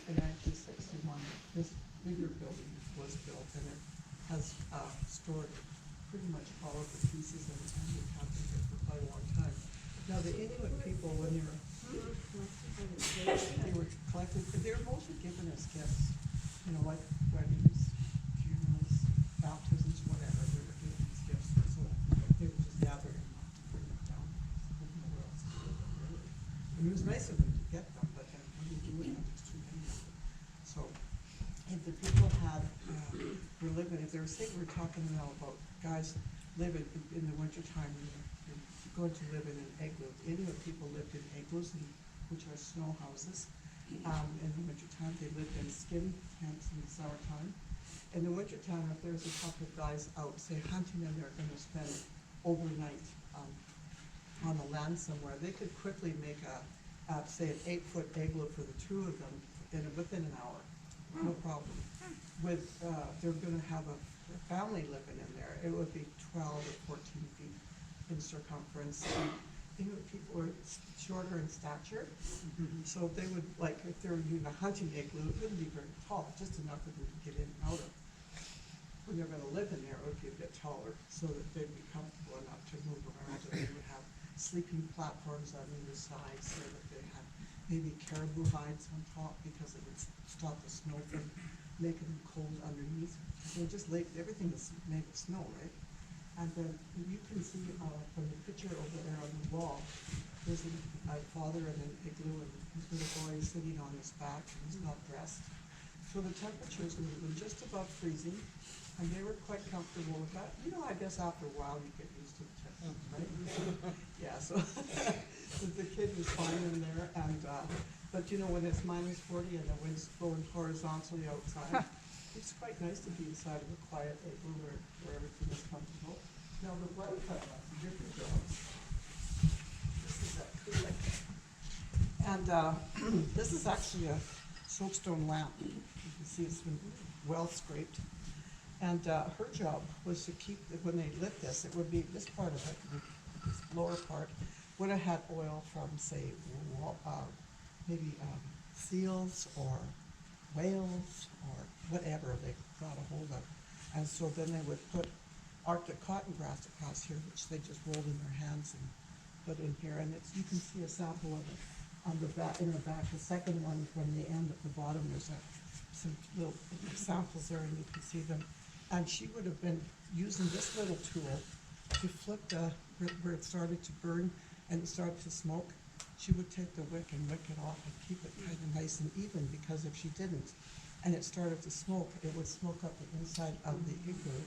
in 1961, this bigger building was built, and it has stored pretty much all of the pieces, and it has been here for quite a long time. Now, the Inuit people, when they were collected, they were mostly given as gifts, like weddings, funerals, baptisms, whatever. They were given as gifts, so they would just gather them up to bring them down. There's nowhere else to put them, really. I mean, it was nice of them to get them, but then when you do it, there's too many of them. So, if the people were living, if they were saying, we're talking now about guys living in the wintertime, you're going to live in an igloo. The Inuit people lived in igloos, which are snow houses. In the wintertime, they lived in skin tents in the summertime. In the wintertime, if there's a couple of guys out, say, hunting, and they're going to spend overnight on the land somewhere, they could quickly make say, an 8-foot igloo for the two of them within an hour. No problem. They're going to have a family living in there. It would be 12 or 14 feet in circumference. Inuit people were shorter in stature, so they would, like, if they were doing a hunting igloo, it wouldn't be very tall, just enough for them to get in and out of. When they're going to live in there, it would be a bit taller, so that they'd be comfortable enough to move around, and they would have sleeping platforms on either side, so that they had maybe caribou hides on top, because it would stop the snow from making them cold underneath. So just everything is made of snow, right? And then you can see from the picture over there on the wall, there's a father in an igloo, and his little boy is sitting on his back, and he's not dressed. So the temperatures were just above freezing, and they were quite comfortable with that. I guess after a while you get used to the temperatures, right? Yeah, so the kid was fine in there, and but when it's minus 40 and the wind's blowing horizontally outside, it's quite nice to be inside of a quiet igloo where everything is comfortable. Now the wife had lots of different jobs. This is that cooling. And this is actually a soapstone lamp. You can see it's been well scraped. And her job was to keep, when they lit this, it would be this part of it, this lower part, would have had oil from, say, maybe seals or whales or whatever they got a hold of. And so then they would put Arctic cotton grass across here, which they just rolled in their hands and put in here. And you can see a sample of it on the back, in the back. The second one from the end at the bottom, there's some little samples there, and you can see them. And she would have been using this little tool to flip where it started to burn and it started to smoke. She would take the wick and wick it off and keep it kind of nice and even, because if she didn't, and it started to smoke, it would smoke up the inside of the igloo,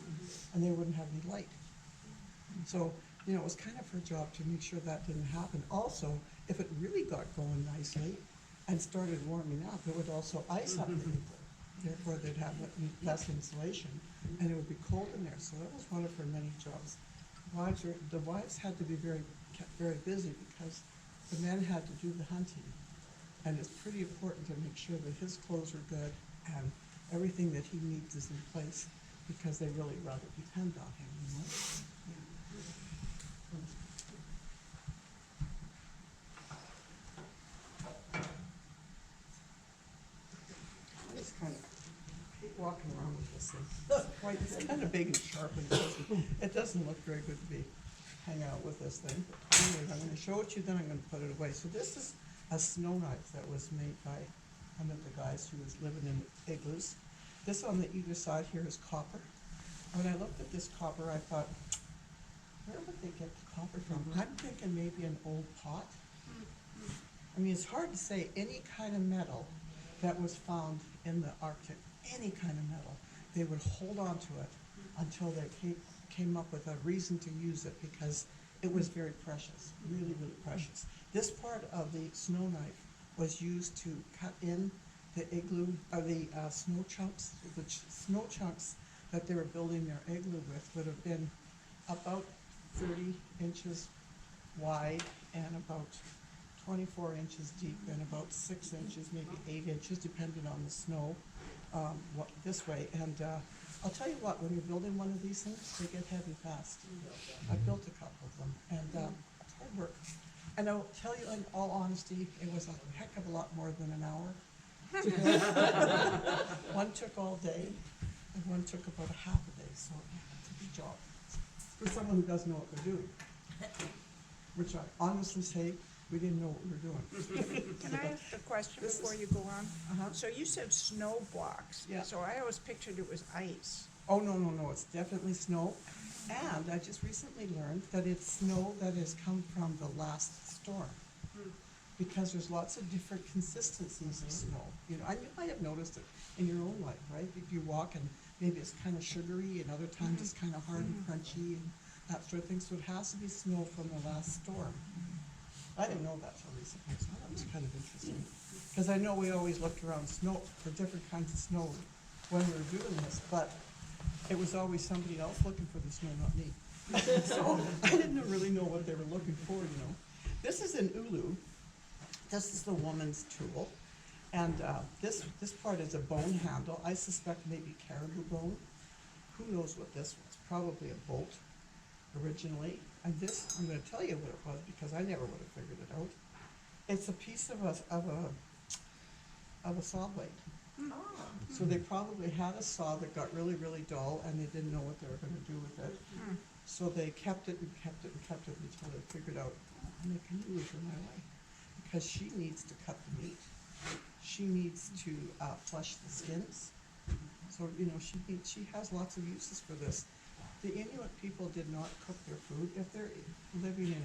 and they wouldn't have any light. So, it was kind of her job to make sure that didn't happen. Also, if it really got going nicely and started warming up, it would also ice up the igloo. Therefore, they'd have less insulation, and it would be cold in there. So that was one of her many jobs. The wives had to be kept very busy, because the men had to do the hunting, and it's pretty important to make sure that his clothes are good and everything that he needs is in place, because they really rather depend on him. Yeah. I just kind of keep walking around with this thing. It's kind of big and sharp, and it doesn't look very good to be hanging out with this thing. But anyway, I'm going to show it to you, then I'm going to put it away. So this is a snow knife that was made by one of the guys who was living in igloos. This on the either side here is copper. When I looked at this copper, I thought, where would they get the copper from? I'm thinking maybe an old pot. I mean, it's hard to say. Any kind of metal that was found in the Arctic, any kind of metal, they would hold on to it until they came up with a reason to use it, because it was very precious, really, really precious. This part of the snow knife was used to cut in the igloo, or the snow chunks. The snow chunks that they were building their igloo with would have been about 30 inches wide and about 24 inches deep and about 6 inches, maybe 8 inches, depending on the snow, this way. And I'll tell you what, when you're building one of these things, they get heavy fast. I built a couple of them, and it's hard work. And I'll tell you, in all honesty, it was a heck of a lot more than an hour, One took all day, and one took about a half a day, so it's a big job for someone who doesn't know what they're doing. Which I honestly say, we didn't know what we were doing. Can I ask a question This before is- you go on? Uh-huh. So you said snow blocks. Yeah. So I always pictured it was ice. Oh, no, it's definitely snow. And I just recently learned that it's snow that has come from the last storm. Because there's lots of different consistencies of snow. You know, you might have noticed it in your own life, right? If you walk and maybe it's kind of sugary and other times it's kind of hard and crunchy and that sort of thing. So it has to be snow from the last storm. I didn't know that till recently, so that was kind of interesting. Because I know we always looked around snow for different kinds of snow when we were doing this, but it was always somebody else looking for the snow, not me. So I didn't really know what they were looking for, you know. This is an ulu. This is the woman's tool. And this part is a bone handle. I suspect maybe caribou bone. Who knows what this was? Probably a bolt originally. And this, I'm going to tell you what it was because I never would have figured it out. It's a piece of a saw blade. So they probably had a saw that got really, really dull and they didn't know what they were going to do with it. So they kept it and kept it and kept it until they figured out, I'm making a for my wife. Because she needs to cut the meat. She needs to flush the skins. So, you know, she has lots of uses for this. The Inuit people did not cook their food. If they're living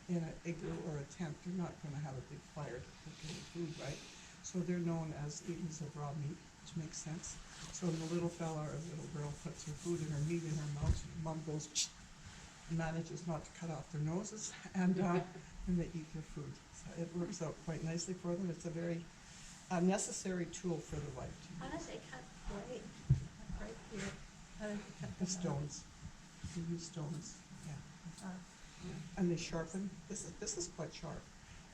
in an igloo or a tent, they're not going to have a big fire to cook any food, right? So they're known as eaters of raw meat, which makes sense. So the little fella or little girl puts her food and her meat in her mouth, and mom goes, and manages not to cut off their noses, and they eat their food. So it works out quite nicely for them. It's a very necessary tool for the wife. How does it cut blade? Right here. How does it cut The the stones. They use stones, yeah. Uh, And they sharpen. This is quite sharp,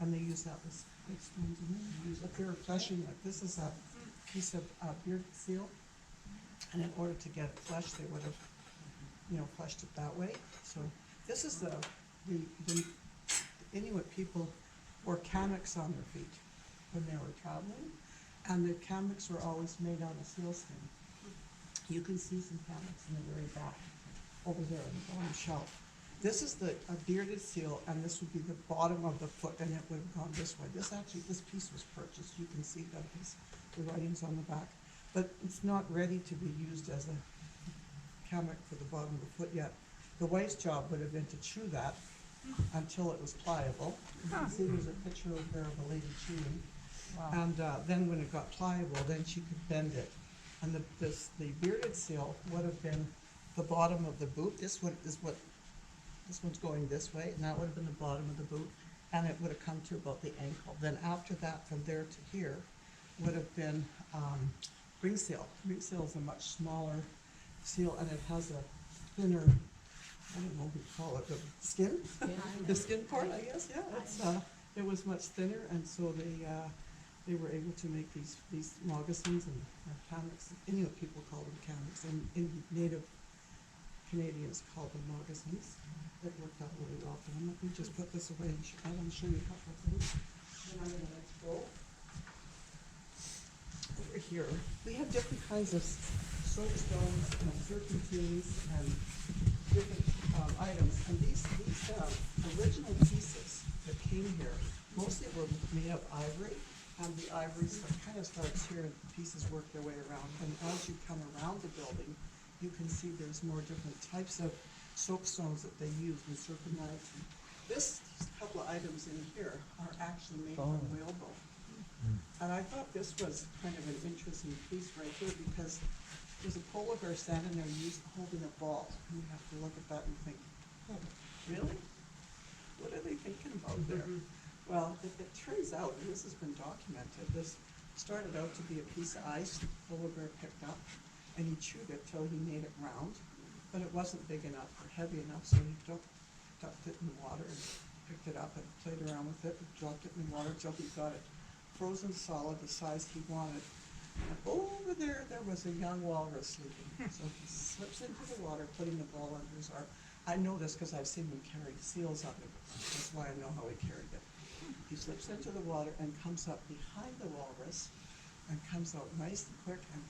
and they use that with stones. And they use if they're fleshing, like this is a piece of beard seal, and in order to get it fleshed, they would have, you know, fleshed it that way. So this is the Inuit people wore kamiks on their feet when they were traveling, and the kamiks were always made out of sealskin. You can see some kamiks in the very back, over there on the bottom shelf. This is a bearded seal, and this would be the bottom of the foot, and it would have gone this way. This piece was purchased. You can see that the writings on the back, but it's not ready to be used as a kamik for the bottom of the foot yet. The wife's job would have been to chew that until it was pliable. You can see there's a picture over there of a lady chewing. Wow. And then when it got pliable, then she could bend it. And the bearded seal would have been the bottom of the boot. This one's going this way, and that would have been the bottom of the boot, and it would have come to about the ankle. Then after that, from there to here, would have been ring seal. Ring seal is a much smaller seal, and it has a thinner, I don't know what you call it, the skin? The skin part, I guess, yeah. It was much thinner, and so they were able to make these moccasins and kamiks. Inuit people call them kamiks, and Native Canadians call them moccasins. It worked out really well for them. Let me just put this away and I want to show you a couple of things. Then I'm going to go over here. We have different kinds of soapstones and serpentines and different items. And these original pieces that came here mostly were made of ivory. And the ivory kind of starts here and the pieces work their way around. And as you come around the building, you can see there's more different types of soapstones that they use in serpentines. These couple of items in here are actually made from whalebone. And I thought this was kind of an interesting piece right here because there's a polar bear standing there holding a ball. And you have to look at that and think, oh, really? What are they thinking about there? Well, it turns out, and this has been documented, this started out to be a piece of ice the polar bear picked up, and he chewed it till he made it round, but it wasn't big enough or heavy enough, so he ducked it in the water and picked it up and played around with it and dropped it in the water till he got it frozen solid the size he wanted. And over there was a young walrus sleeping. So he slips into the water, putting the ball under his arm. I know this because I've seen him carry seals on him. That's why I know how he carried it. He slips into the water and comes up behind the walrus and comes out nice and quick and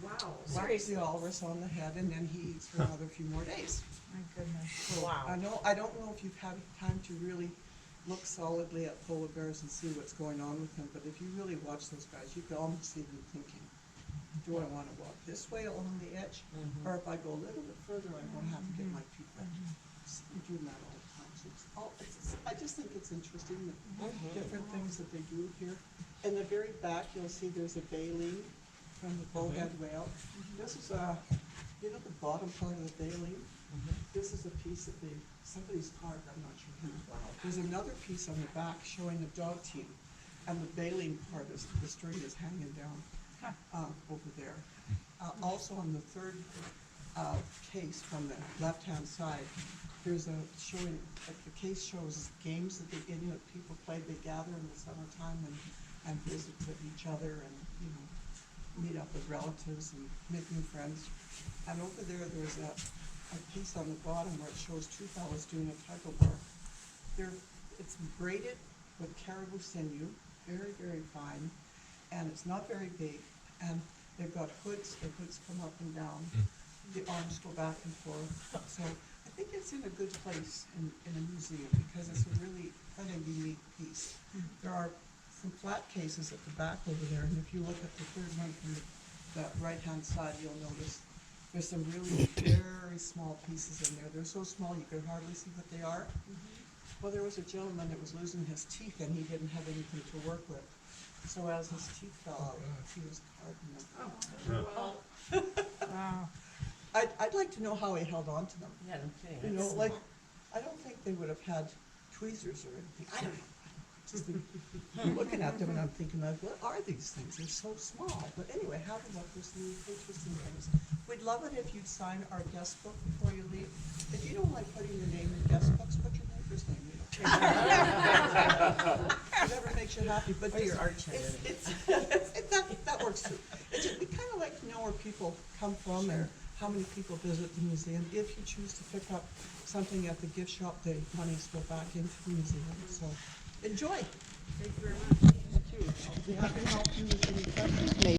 Wow. whacks the walrus on the head, and then he eats for another few more days. My goodness. So Wow. I don't know if you've had time to really look solidly at polar bears and see what's going on with them, but if you really watch those guys, you can almost see them thinking, do I want to walk this way along the edge? Or if I go a little bit further, I won't have to get my feet wet. So they're doing that all the time. So I just think it's interesting, the different things that they do here. In the very back, you'll see there's a baleen from the bowhead whale. This is you know the bottom part of the baleen? This is a piece that somebody's carved, I'm not sure who. There's another piece on the back showing the dog team, and the baleen part is, the string is hanging down over there. Also on the third case from the left-hand side, there's showing, like the case shows games that the Inuit people play. They gather in the summertime and visit with each other and, you know, meet up with relatives and make new friends. And over there, there's a piece on the bottom where it shows two fellas doing a tug of war. It's braided with caribou sinew, very, very fine, and it's not very big. And they've got hoods, the hoods come up and down, the arms go back and forth. So I think it's in a good place in a museum because it's a really kind of unique piece. There are some flat cases at the back over there, and if you look at the third one from the right-hand side, you'll notice there's some really very small pieces in there. They're so small you can hardly see what they are. Well, there was a gentleman that was losing his teeth and he didn't have anything to work with. So as his teeth fell out, he was carving them. Wow. I'd like to know how he held on to them. Yeah, no kidding. You know, like, I don't think they would have had tweezers or anything. I don't know. Just I'm looking at them and I'm thinking, like, what are these things? They're so small. But anyway, have a look. There's some interesting things. We'd love it if you'd sign our guest book before you leave. If you don't like putting your name in guest books, put your neighbor's name in. Whatever makes you happy. But Or your just- arch enemy. that works too. We kind of like to know where people come from and how many people visit the museum. If you choose to pick up something at the gift shop, the monies go back into the museum. So enjoy. Thank you very much. Thank you. I'll be happy to help you with any questions.